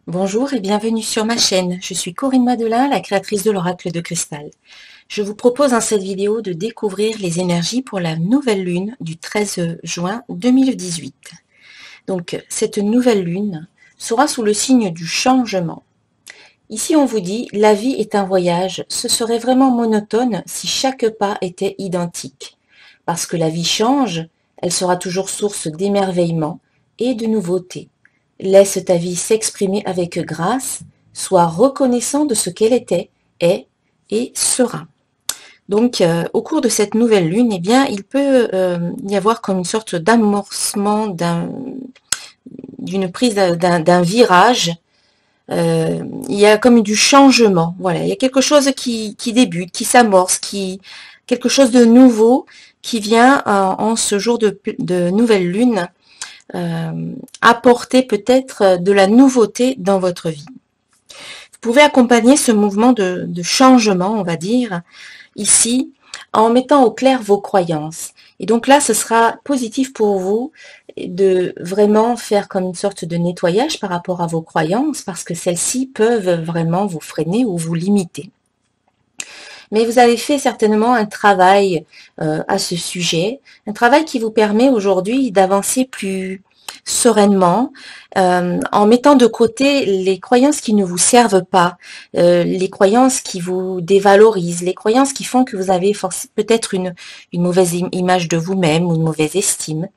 Bonjour et bienvenue sur ma chaîne. Je suis Corinne Madelin, la créatrice de l'Oracle de Cristal. Je vous propose dans cette vidéo de découvrir les énergies pour la nouvelle lune du 13 juin 2018. Donc, cette nouvelle lune sera sous le signe du changement. Ici, on vous dit, la vie est un voyage. Ce serait vraiment monotone si chaque pas était identique. Parce que la vie change, elle sera toujours source d'émerveillement et de nouveautés. Laisse ta vie s'exprimer avec grâce, sois reconnaissant de ce qu'elle était, est et sera. Donc, au cours de cette nouvelle lune, eh bien, il peut y avoir comme une sorte d'amorcement d'une prise d'un virage. Il y a comme du changement. Voilà, il y a quelque chose qui débute, qui s'amorce, quelque chose de nouveau qui vient en ce jour de nouvelle lune apporter peut-être de la nouveauté dans votre vie. Vous pouvez accompagner ce mouvement de changement, on va dire, ici, en mettant au clair vos croyances. Et donc là, ce sera positif pour vous de vraiment faire comme une sorte de nettoyage par rapport à vos croyances, parce que celles-ci peuvent vraiment vous freiner ou vous limiter. Mais vous avez fait certainement un travail à ce sujet, un travail qui vous permet aujourd'hui d'avancer plus sereinement, en mettant de côté les croyances qui ne vous servent pas, les croyances qui vous dévalorisent, les croyances qui font que vous avez peut-être une mauvaise image de vous-même ou une mauvaise estime.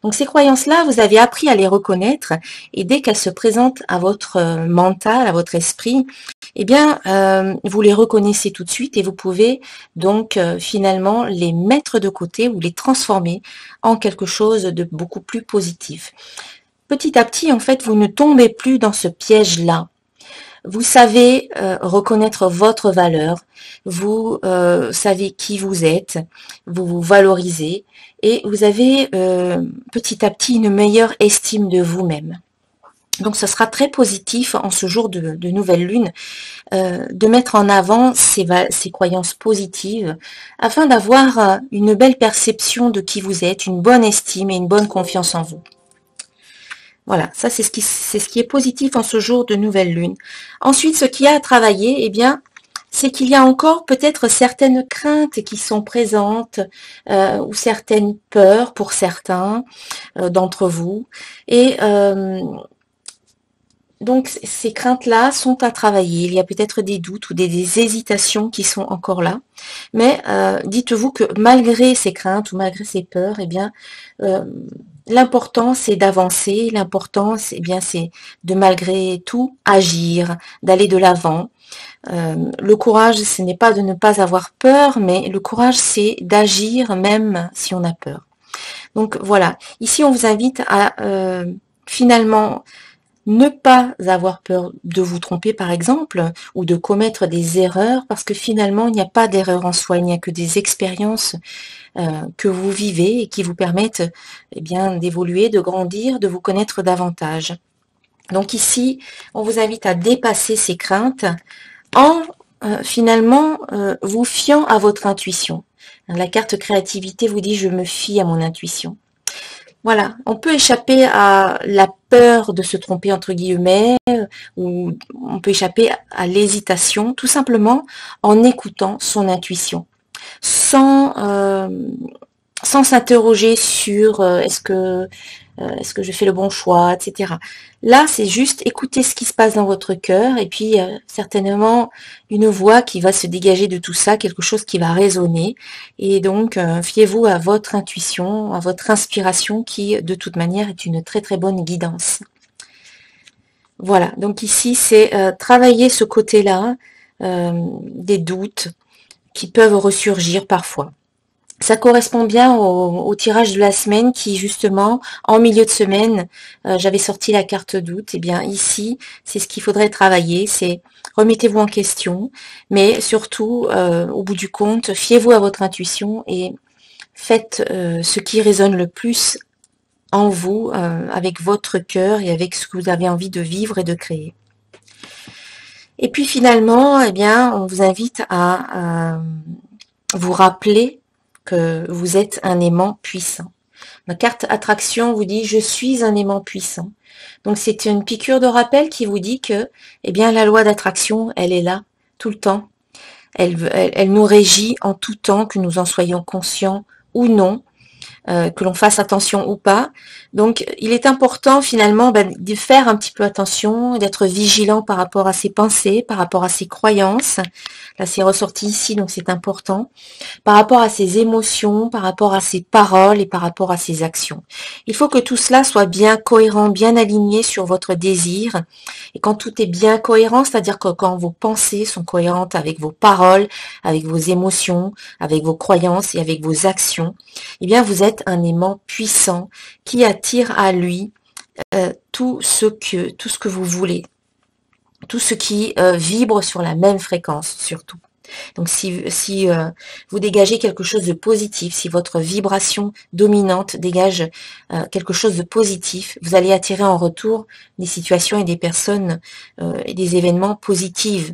Donc ces croyances-là, vous avez appris à les reconnaître et dès qu'elles se présentent à votre mental, à votre esprit, eh bien, vous les reconnaissez tout de suite et vous pouvez donc finalement les mettre de côté ou les transformer en quelque chose de beaucoup plus positif. Petit à petit, en fait, vous ne tombez plus dans ce piège-là. Vous savez reconnaître votre valeur, vous savez qui vous êtes, vous vous valorisez et vous avez petit à petit une meilleure estime de vous-même. Donc ce sera très positif en ce jour de nouvelle lune de mettre en avant ces croyances positives afin d'avoir une belle perception de qui vous êtes, une bonne estime et une bonne confiance en vous. Voilà, ça c'est ce qui est positif en ce jour de nouvelle lune. Ensuite, ce qu'il y a à travailler, eh bien, c'est qu'il y a encore peut-être certaines craintes qui sont présentes ou certaines peurs pour certains d'entre vous. Et donc ces craintes-là sont à travailler. Il y a peut-être des doutes ou des hésitations qui sont encore là. Mais dites-vous que malgré ces craintes ou malgré ces peurs, eh bien, l'important c'est d'avancer. L'important, eh bien, c'est de malgré tout agir, d'aller de l'avant. Le courage, ce n'est pas de ne pas avoir peur, mais le courage, c'est d'agir même si on a peur. Donc voilà, ici on vous invite à finalement ne pas avoir peur de vous tromper par exemple, ou de commettre des erreurs, parce que finalement il n'y a pas d'erreur en soi, il n'y a que des expériences que vous vivez et qui vous permettent eh bien d'évoluer, de grandir, de vous connaître davantage. Donc ici, on vous invite à dépasser ces craintes en finalement vous fiant à votre intuition. La carte créativité vous dit je me fie à mon intuition. Voilà, on peut échapper à la peur de se tromper entre guillemets, ou on peut échapper à l'hésitation tout simplement en écoutant son intuition, sans sans s'interroger sur est-ce que je fais le bon choix, etc. Là, c'est juste écouter ce qui se passe dans votre cœur et puis certainement une voix qui va se dégager de tout ça, quelque chose qui va résonner. Et donc, fiez-vous à votre intuition, à votre inspiration qui, de toute manière, est une très très bonne guidance. Voilà, donc ici, c'est travailler ce côté-là, des doutes qui peuvent ressurgir parfois. Ça correspond bien au tirage de la semaine qui, justement, en milieu de semaine, j'avais sorti la carte doute. Et bien ici, c'est ce qu'il faudrait travailler, c'est remettez-vous en question, mais surtout, au bout du compte, fiez-vous à votre intuition et faites ce qui résonne le plus en vous, avec votre cœur et avec ce que vous avez envie de vivre et de créer. Et puis finalement, eh bien, on vous invite à vous rappeler que vous êtes un aimant puissant. La carte attraction vous dit « Je suis un aimant puissant ». Donc c'est une piqûre de rappel qui vous dit que eh bien, la loi d'attraction, elle est là tout le temps. Elle nous régit en tout temps, que nous en soyons conscients ou non. Que l'on fasse attention ou pas. Donc, il est important finalement de faire un petit peu attention, d'être vigilant par rapport à ses pensées, par rapport à ses croyances. Là, c'est ressorti ici, donc c'est important. Par rapport à ses émotions, par rapport à ses paroles et par rapport à ses actions. Il faut que tout cela soit bien cohérent, bien aligné sur votre désir. Et quand tout est bien cohérent, c'est-à-dire que quand vos pensées sont cohérentes avec vos paroles, avec vos émotions, avec vos croyances et avec vos actions, eh bien, vous êtes un aimant puissant qui attire à lui tout ce que vous voulez, tout ce qui vibre sur la même fréquence surtout. Donc si vous dégagez quelque chose de positif, si votre vibration dominante dégage quelque chose de positif, vous allez attirer en retour des situations et des personnes et des événements positifs.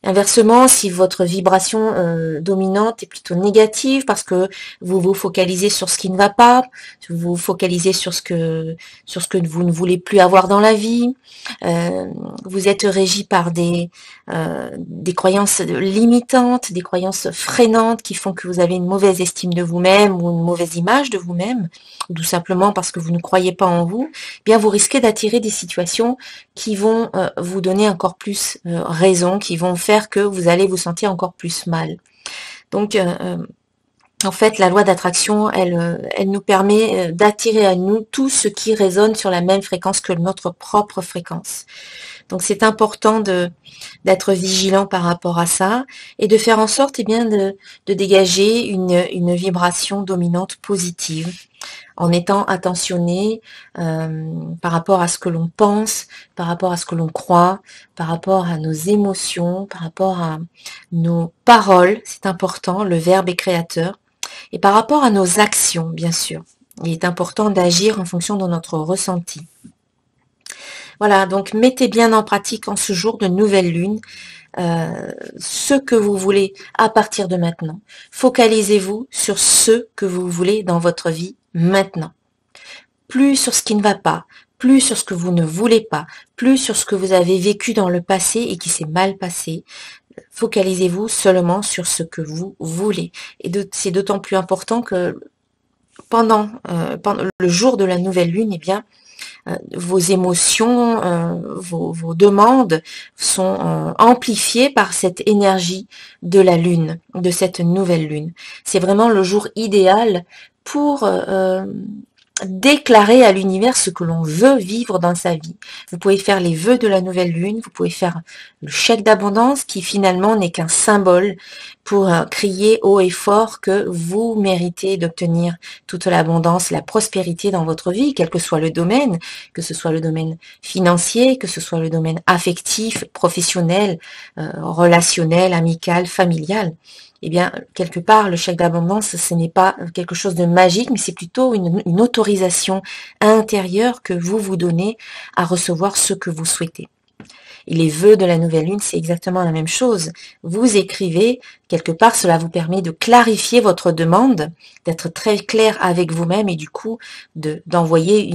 Inversement, si votre vibration dominante est plutôt négative parce que vous vous focalisez sur ce qui ne va pas, vous vous focalisez sur ce que vous ne voulez plus avoir dans la vie, vous êtes régi par des croyances limitantes, des croyances freinantes qui font que vous avez une mauvaise estime de vous-même ou une mauvaise image de vous-même, ou tout simplement parce que vous ne croyez pas en vous, eh bien vous risquez d'attirer des situations qui vont vous donner encore plus raison, qui vont faire que vous allez vous sentir encore plus mal. Donc, en fait, la loi d'attraction, elle nous permet d'attirer à nous tout ce qui résonne sur la même fréquence que notre propre fréquence. Donc, c'est important d'être vigilant par rapport à ça et de faire en sorte eh bien, de dégager une vibration dominante positive en étant attentionné par rapport à ce que l'on pense, par rapport à ce que l'on croit, par rapport à nos émotions, par rapport à nos paroles, c'est important, le verbe est créateur, et par rapport à nos actions, bien sûr. Il est important d'agir en fonction de notre ressenti. Voilà, donc mettez bien en pratique en ce jour de nouvelle lune ce que vous voulez à partir de maintenant. Focalisez-vous sur ce que vous voulez dans votre vie maintenant. Plus sur ce qui ne va pas, plus sur ce que vous ne voulez pas, plus sur ce que vous avez vécu dans le passé et qui s'est mal passé. Focalisez-vous seulement sur ce que vous voulez. Et c'est d'autant plus important que pendant le jour de la nouvelle lune, eh bien, vos émotions, vos demandes sont amplifiées par cette énergie de la lune, de cette nouvelle lune. C'est vraiment le jour idéal pour déclarer à l'univers ce que l'on veut vivre dans sa vie. Vous pouvez faire les vœux de la nouvelle lune, vous pouvez faire le chèque d'abondance qui finalement n'est qu'un symbole pour crier haut et fort que vous méritez d'obtenir toute l'abondance, la prospérité dans votre vie, quel que soit le domaine, que ce soit le domaine financier, que ce soit le domaine affectif, professionnel, relationnel, amical, familial. Eh bien, quelque part, le chèque d'abondance, ce n'est pas quelque chose de magique, mais c'est plutôt une autorisation intérieure que vous vous donnez à recevoir ce que vous souhaitez. Et les vœux de la nouvelle lune, c'est exactement la même chose. Vous écrivez, quelque part, cela vous permet de clarifier votre demande, d'être très clair avec vous-même et du coup, d'envoyer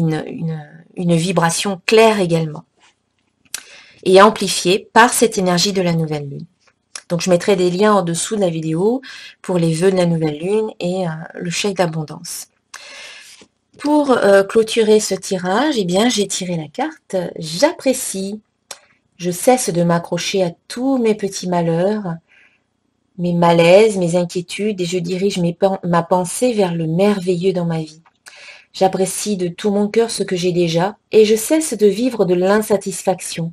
une vibration claire également. Et amplifiée par cette énergie de la nouvelle lune. Donc, je mettrai des liens en dessous de la vidéo pour les vœux de la nouvelle lune et le chèque d'abondance. Pour clôturer ce tirage, eh bien, j'ai tiré la carte « J'apprécie ». Je cesse de m'accrocher à tous mes petits malheurs, mes malaises, mes inquiétudes et je dirige ma pensée vers le merveilleux dans ma vie. J'apprécie de tout mon cœur ce que j'ai déjà et je cesse de vivre de l'insatisfaction.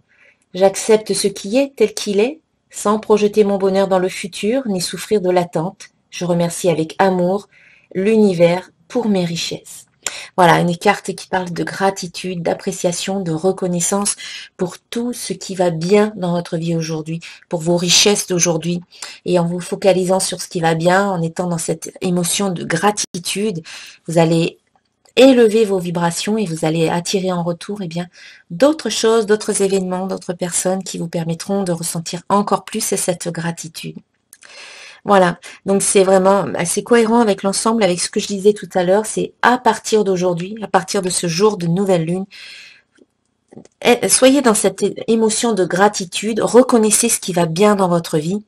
J'accepte ce qui est tel qu'il est, sans projeter mon bonheur dans le futur ni souffrir de l'attente. Je remercie avec amour l'univers pour mes richesses. Voilà, une carte qui parle de gratitude, d'appréciation, de reconnaissance pour tout ce qui va bien dans votre vie aujourd'hui, pour vos richesses d'aujourd'hui. Et en vous focalisant sur ce qui va bien, en étant dans cette émotion de gratitude, vous allez élever vos vibrations et vous allez attirer en retour eh bien d'autres choses, d'autres événements, d'autres personnes qui vous permettront de ressentir encore plus cette gratitude. Voilà, donc c'est vraiment assez cohérent avec l'ensemble, avec ce que je disais tout à l'heure, c'est à partir d'aujourd'hui, à partir de ce jour de nouvelle lune, soyez dans cette émotion de gratitude, reconnaissez ce qui va bien dans votre vie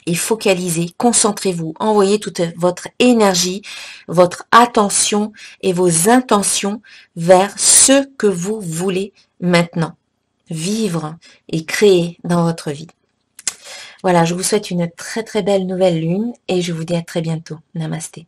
et focalisez, concentrez-vous, envoyez toute votre énergie, votre attention et vos intentions vers ce que vous voulez maintenant vivre et créer dans votre vie. Voilà, je vous souhaite une très très belle nouvelle lune et je vous dis à très bientôt. Namasté.